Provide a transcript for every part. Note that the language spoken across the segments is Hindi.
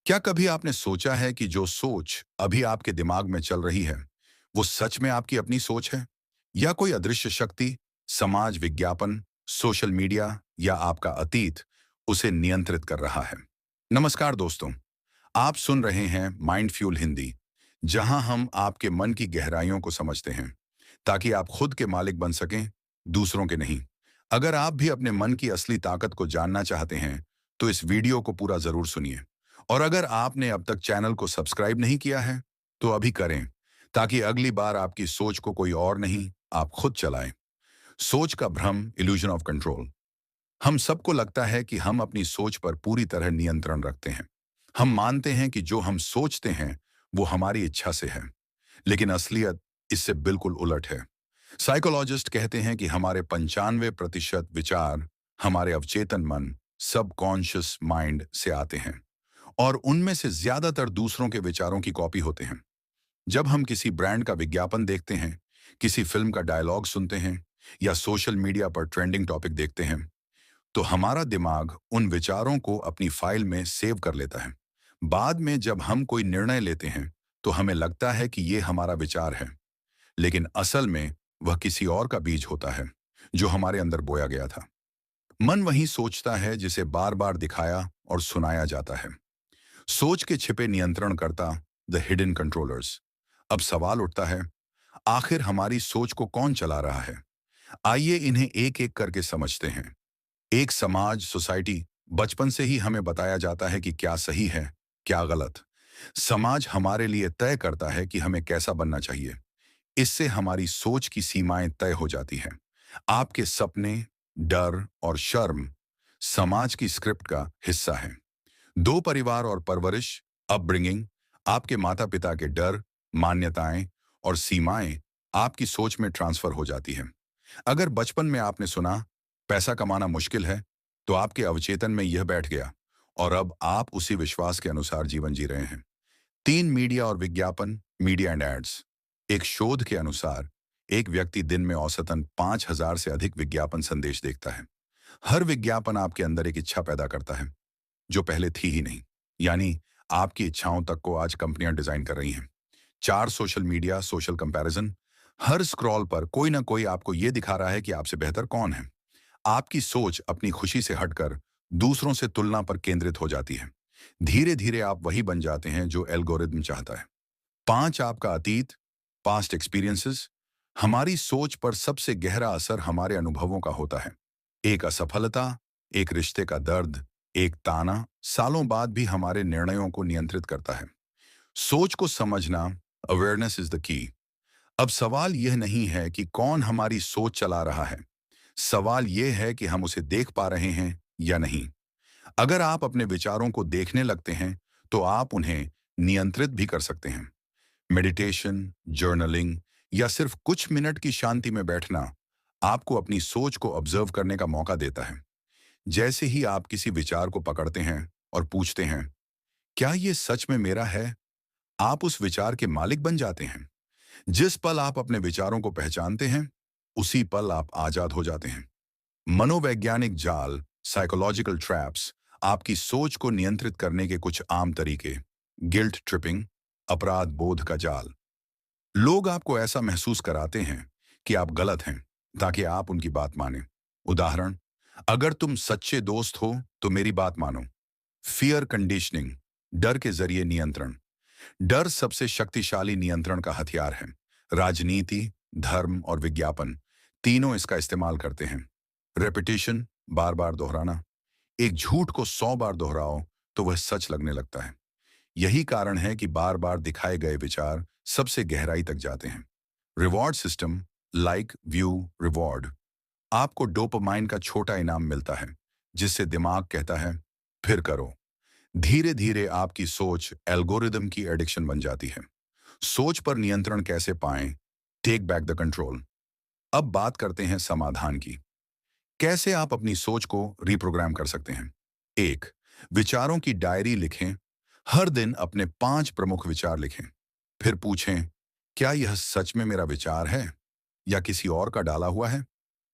क्या कभी आपने सोचा है कि जो सोच अभी आपके दिमाग में चल रही है, वो सच में आपकी अपनी सोच है? या कोई अदृश्य शक्ति, समाज विज्ञापन, सोशल मीडिया या आपका अतीत उसे नियंत्रित कर रहा है? नमस्कार दोस्तों, आप सुन रहे हैं माइंड फ्यूल हिंदी, जहां हम आपके मन की गहराइयों को समझते हैं, ताकि आप खुद के मालिक बन सकें, दूसरों के नहीं। अगर आप भी अपने मन की असली ताकत को जानना चाहते हैं, तो इस वीडियो को पूरा जरूर सुनिए। और अगर आपने अब तक चैनल को सब्सक्राइब नहीं किया है, तो अभी करें, ताकि अगली बार आपकी सोच को कोई और नहीं, आप खुद चलाएं। सोच का भ्रम, इल्यूजन ऑफ कंट्रोल। हम सबको लगता है कि हम अपनी सोच पर पूरी तरह नियंत्रण रखते हैं। हम मानते हैं कि जो हम सोचते हैं, वो हमारी इच्छा से है। लेकिन असलियत इससे बिल्कुल उलट है। साइकोलॉजिस्ट कहते हैं कि हमारे 95% विचार हमारे अवचेतन मन, सबकॉन्शियस माइंड से आते हैं, और उनमें से ज्यादातर दूसरों के विचारों की कॉपी होते हैं। जब हम किसी ब्रांड का विज्ञापन देखते हैं, किसी फिल्म का डायलॉग सुनते हैं या सोशल मीडिया पर ट्रेंडिंग टॉपिक देखते हैं, तो हमारा दिमाग उन विचारों को अपनी फाइल में सेव कर लेता है। बाद में जब हम कोई निर्णय लेते हैं, तो हमें लगता है कि ये हमारा विचार है, लेकिन असल में वह किसी और का बीज होता है, जो हमारे अंदर बोया गया था। मन वही सोचता है जिसे बार बार दिखाया और सुनाया जाता है। सोच के छिपे नियंत्रणकर्ता, द हिडन कंट्रोलर्स। अब सवाल उठता है, आखिर हमारी सोच को कौन चला रहा है? आइए इन्हें एक एक करके समझते हैं। एक समाज, सोसाइटी। बचपन से ही हमें बताया जाता है कि क्या सही है, क्या गलत। समाज हमारे लिए तय करता है कि हमें कैसा बनना चाहिए। इससे हमारी सोच की सीमाएं तय हो जाती हैं। आपके सपने, डर और शर्म समाज की स्क्रिप्ट का हिस्सा हैं। दो परिवार और परवरिश, अपब्रिंगिंग, आपके माता पिता के डर, मान्यताएं और सीमाएं आपकी सोच में ट्रांसफर हो जाती हैं। अगर बचपन में आपने सुना, पैसा कमाना मुश्किल है, तो आपके अवचेतन में यह बैठ गया, और अब आप उसी विश्वास के अनुसार जीवन जी रहे हैं। तीन, मीडिया और विज्ञापन, मीडिया एंड एड्स। एक शोध के अनुसार एक व्यक्ति दिन में औसतन 5,000 से अधिक विज्ञापन संदेश देखता है। हर विज्ञापन आपके अंदर एक इच्छा पैदा करता है, जो पहले थी ही नहीं। यानी आपकी इच्छाओं तक को आज कंपनियां डिजाइन कर रही हैं। चार, सोशल मीडिया, सोशल कंपैरिजन। हर स्क्रॉल पर कोई ना कोई आपको यह दिखा रहा है कि आपसे बेहतर कौन है। आपकी सोच अपनी खुशी से हटकर दूसरों से तुलना पर केंद्रित हो जाती है। धीरे धीरे आप वही बन जाते हैं जो एल्गोरिदम चाहता है। पांच, आपका अतीत, पास्ट एक्सपीरियंसेस। हमारी सोच पर सबसे गहरा असर हमारे अनुभवों का होता है। एक असफलता, एक रिश्ते का दर्द, एक ताना सालों बाद भी हमारे निर्णयों को नियंत्रित करता है। सोच को समझना, अवेयरनेस इज द की। अब सवाल यह नहीं है कि कौन हमारी सोच चला रहा है। सवाल यह है कि हम उसे देख पा रहे हैं या नहीं। अगर आप अपने विचारों को देखने लगते हैं, तो आप उन्हें नियंत्रित भी कर सकते हैं। मेडिटेशन, जर्नलिंग या सिर्फ कुछ मिनट की शांति में बैठना आपको अपनी सोच को ऑब्जर्व करने का मौका देता है। जैसे ही आप किसी विचार को पकड़ते हैं और पूछते हैं, क्या ये सच में मेरा है, आप उस विचार के मालिक बन जाते हैं। जिस पल आप अपने विचारों को पहचानते हैं, उसी पल आप आजाद हो जाते हैं। मनोवैज्ञानिक जाल, साइकोलॉजिकल ट्रैप्स। आपकी सोच को नियंत्रित करने के कुछ आम तरीके। गिल्ट ट्रिपिंग, अपराध बोध का जाल। लोग आपको ऐसा महसूस कराते हैं कि आप गलत हैं, ताकि आप उनकी बात मानें। उदाहरण, अगर तुम सच्चे दोस्त हो तो मेरी बात मानो। फियर कंडीशनिंग, डर के जरिए नियंत्रण। डर सबसे शक्तिशाली नियंत्रण का हथियार है। राजनीति, धर्म और विज्ञापन तीनों इसका इस्तेमाल करते हैं। रेपिटेशन, बार बार दोहराना। एक झूठ को 100 बार दोहराओ तो वह सच लगने लगता है। यही कारण है कि बार बार दिखाए गए विचार सबसे गहराई तक जाते हैं। Reward system, like, view, reward. आपको डोपामाइन का छोटा इनाम मिलता है, जिससे दिमाग कहता है, फिर करो। धीरे धीरे आपकी सोच एल्गोरिदम की एडिक्शन बन जाती है। सोच पर नियंत्रण कैसे पाएं? Take back the control. अब बात करते हैं समाधान की। कैसे आप अपनी सोच को रिप्रोग्राम कर सकते हैं? एक, विचारों की डायरी लिखें। हर दिन अपने 5 प्रमुख विचार लिखें। फिर पूछें, क्या यह सच में मेरा विचार है या किसी और का डाला हुआ है?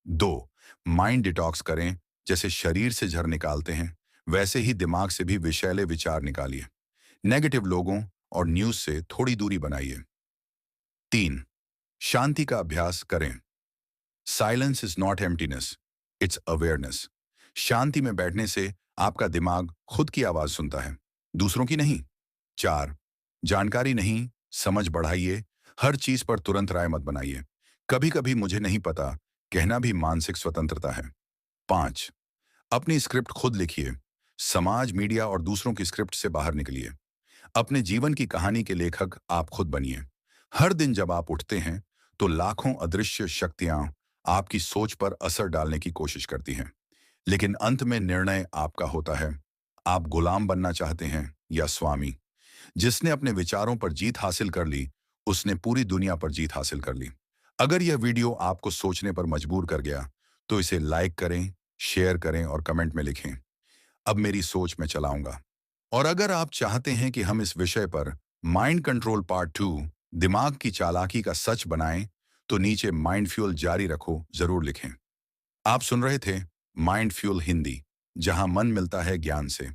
दो, माइंड डिटॉक्स करें। जैसे शरीर से जहर निकालते हैं, वैसे ही दिमाग से भी विषैले विचार निकालिए। नेगेटिव लोगों और न्यूज से थोड़ी दूरी बनाइए। 3. शांति का अभ्यास करें। Silence is not emptiness, it's awareness. शांति में बैठने से आपका दिमाग खुद की आवाज सुनता है, दूसरों की नहीं। 4. जानकारी नहीं, समझ बढ़ाइए। हर चीज पर तुरंत राय मत बनाइए। कभी कभी मुझे नहीं पता कहना भी मानसिक स्वतंत्रता है। 5. अपनी स्क्रिप्ट खुद लिखिए। समाज, मीडिया और दूसरों की स्क्रिप्ट से बाहर निकलिए। अपने जीवन की कहानी के लेखक आप खुद बनिए। हर दिन जब आप उठते हैं तो लाखों अदृश्य शक्तियां आपकी सोच पर असर डालने की कोशिश करती हैं, लेकिन अंत में निर्णय आपका होता है। आप गुलाम बनना चाहते हैं या स्वामी? जिसने अपने विचारों पर जीत हासिल कर ली, उसने पूरी दुनिया पर जीत हासिल कर ली। अगर यह वीडियो आपको सोचने पर मजबूर कर गया तो इसे लाइक करें, शेयर करें और कमेंट में लिखें, अब मेरी सोच में चलाऊंगा। और अगर आप चाहते हैं कि हम इस विषय पर माइंड कंट्रोल पार्ट 2, दिमाग की चालाकी का सच बनाएं, तो नीचे माइंड फ्यूल जारी रखो जरूर लिखें। आप सुन रहे थे माइंड फ्यूल हिंदी, जहां मन मिलता है ज्ञान से।